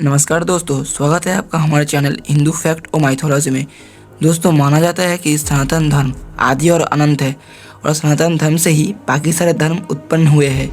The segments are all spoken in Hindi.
नमस्कार दोस्तों, स्वागत है आपका हमारे चैनल हिंदू फैक्ट और माइथोलॉजी में। दोस्तों, माना जाता है कि सनातन धर्म आदि और अनंत है और सनातन धर्म से ही बाकी सारे धर्म उत्पन्न हुए हैं।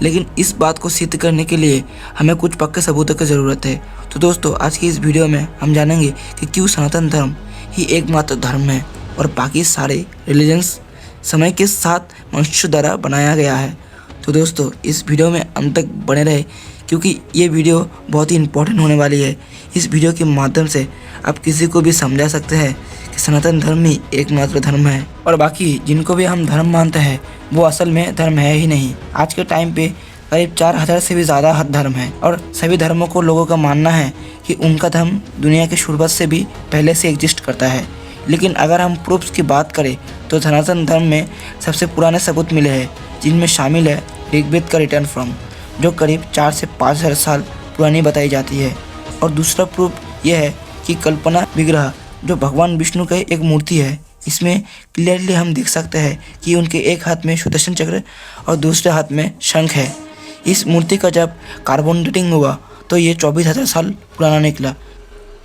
लेकिन इस बात को सिद्ध करने के लिए हमें कुछ पक्के सबूतों की ज़रूरत है। तो दोस्तों, आज की इस वीडियो में हम जानेंगे कि क्यों सनातन धर्म ही एकमात्र धर्म है और बाकी सारे रिलीजन्स समय के साथ मनुष्य द्वारा बनाया गया है। तो दोस्तों, इस वीडियो में अंत तक बने रहे क्योंकि ये वीडियो बहुत ही इम्पोर्टेंट होने वाली है। इस वीडियो के माध्यम से आप किसी को भी समझा सकते हैं कि सनातन धर्म ही एकमात्र धर्म है और बाकी जिनको भी हम धर्म मानते हैं वो असल में धर्म है ही नहीं। आज के टाइम पे करीब 4000 से भी ज़्यादा धर्म है और सभी धर्मों को लोगों का मानना है कि उनका धर्म दुनिया की शुरुआत से भी पहले से एग्जिस्ट करता है। लेकिन अगर हम प्रूफ्स की बात करें तो सनातन धर्म में सबसे पुराने सबूत मिले हैं, जिनमें शामिल है ऋग्वेद का रिटर्न फ्रॉम, जो करीब 4 से 5000 साल पुरानी बताई जाती है। और दूसरा प्रूफ यह है कि कल्पना विग्रह, जो भगवान विष्णु का एक मूर्ति है, इसमें क्लियरली हम देख सकते हैं कि उनके एक हाथ में सुदर्शन चक्र और दूसरे हाथ में शंख है। इस मूर्ति का जब कार्बन डेटिंग हुआ तो ये 24,000 साल पुराना निकला।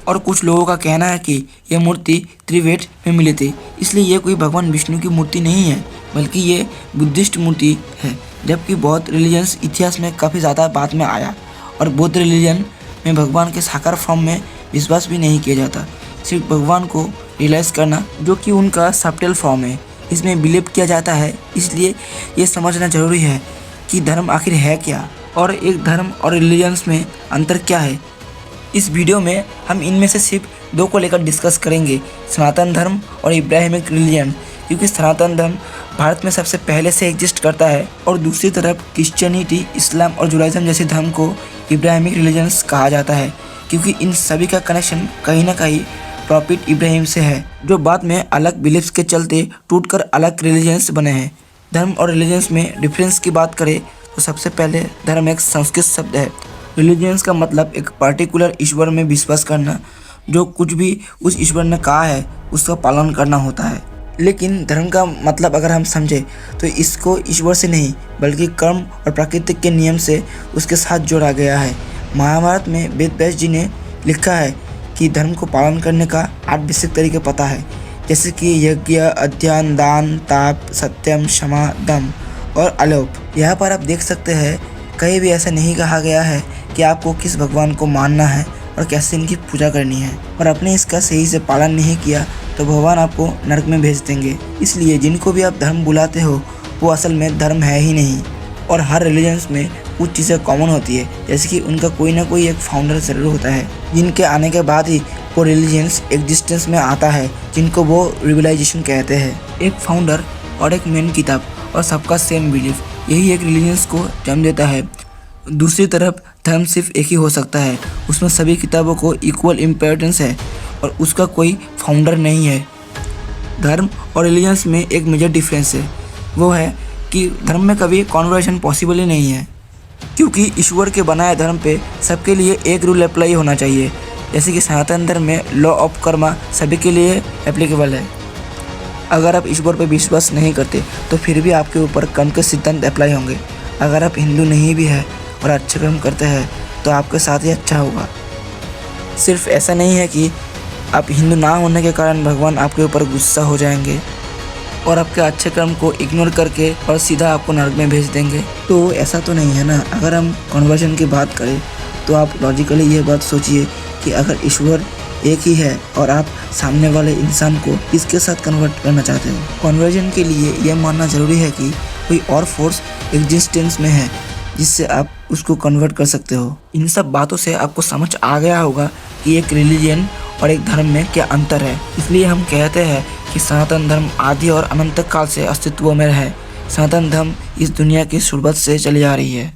और कुछ लोगों का कहना है कि यह मूर्ति त्रिवेद में मिली थी, इसलिए ये कोई भगवान विष्णु की मूर्ति नहीं है बल्कि ये बुद्धिस्ट मूर्ति है। जबकि बौद्ध रिलीजन्स इतिहास में काफ़ी ज़्यादा बाद में आया और बौद्ध रिलीजन में भगवान के साकार फॉर्म में विश्वास भी नहीं किया जाता, सिर्फ भगवान को रियलाइज़ करना जो कि उनका सबटल फॉर्म है, इसमें बिलीव किया जाता है। इसलिए ये समझना जरूरी है कि धर्म आखिर है क्या और एक धर्म और रिलीजन्स में अंतर क्या है। इस वीडियो में हम इनमें से सिर्फ 2 को लेकर डिस्कस करेंगे, सनातन धर्म और इब्राहिमिक रिलीजन, क्योंकि सनातन धर्म भारत में सबसे पहले से एग्जिस्ट करता है और दूसरी तरफ क्रिश्चियनिटी, इस्लाम और जुडाइज़म जैसे धर्म को इब्राहिमिक रिलीजन्स कहा जाता है, क्योंकि इन सभी का कनेक्शन कहीं ना कहीं प्रॉफिट इब्राहिम से है, जो बाद में अलग बिलीफ्स के चलते टूटकर अलग रिलीजन्स बने हैं। धर्म और रिलीजन्स में डिफरेंस की बात करें तो सबसे पहले धर्म एक संस्कृत शब्द है। रिलीजन्स का मतलब एक पर्टिकुलर ईश्वर में विश्वास करना, जो कुछ भी उस ईश्वर ने कहा है उसका पालन करना होता है। लेकिन धर्म का मतलब अगर हम समझें तो इसको ईश्वर से नहीं बल्कि कर्म और प्राकृतिक के नियम से उसके साथ जोड़ा गया है। महाभारत में वेद व्यास जी ने लिखा है कि धर्म को पालन करने का 8 बेसिक तरीके पता है, जैसे कि यज्ञ, अध्ययन, दान, ताप, सत्यम, क्षमा, दम और अलोप। यहाँ पर आप देख सकते हैं कहीं भी ऐसा नहीं कहा गया है कि आपको किस भगवान को मानना है और कैसे इनकी पूजा करनी है, और आपने इसका सही से पालन नहीं किया तो भगवान आपको नरक में भेज देंगे। इसलिए जिनको भी आप धर्म बुलाते हो वो असल में धर्म है ही नहीं। और हर रिलीजन्स में कुछ चीज़ें कॉमन होती है, जैसे कि उनका कोई ना कोई एक फाउंडर ज़रूर होता है, जिनके आने के बाद ही वो रिलीजन्स एग्जिस्टेंस में आता है, जिनको वो रिविलाइजेशन कहते हैं। एक फाउंडर और एक मेन किताब और सबका सेम बिलीफ, यही एक रिलीजन्स को जन्म देता है। दूसरी तरफ धर्म सिर्फ एक ही हो सकता है, उसमें सभी किताबों को इक्वल इम्पोर्टेंस है और उसका कोई फाउंडर नहीं है। धर्म और रिलीजन्स में एक मेजर डिफरेंस है, वो है कि धर्म में कभी कॉन्वर्जन पॉसिबल ही नहीं है, क्योंकि ईश्वर के बनाए धर्म पे सबके लिए एक रूल अप्लाई होना चाहिए। जैसे कि सनातन धर्म में लॉ ऑफ कर्मा सभी के लिए एप्लीकेबल है। अगर आप ईश्वर पर विश्वास नहीं करते तो फिर भी आपके ऊपर कर्म के सिद्धांत अप्लाई होंगे। अगर आप हिंदू नहीं भी है और अच्छे कर्म करते हैं तो आपके साथ ही अच्छा होगा। सिर्फ ऐसा नहीं है कि आप हिंदू ना होने के कारण भगवान आपके ऊपर गुस्सा हो जाएंगे और आपके अच्छे कर्म को इग्नोर करके और सीधा आपको नरक में भेज देंगे। तो ऐसा तो नहीं है ना। अगर हम कन्वर्जन की बात करें तो आप लॉजिकली ये बात सोचिए कि अगर ईश्वर एक ही है और आप सामने वाले इंसान को किसके साथ कन्वर्ट करना चाहते हो। कन्वर्जन के लिए यह मानना ज़रूरी है कि कोई और फोर्स एग्जिस्टेंस में है जिससे आप उसको कन्वर्ट कर सकते हो। इन सब बातों से आपको समझ आ गया होगा कि एक रिलीजन और एक धर्म में क्या अंतर है। इसलिए हम कहते हैं कि सनातन धर्म आदि और अनंत काल से अस्तित्व में है। सनातन धर्म इस दुनिया की शुरुआत से चली आ रही है।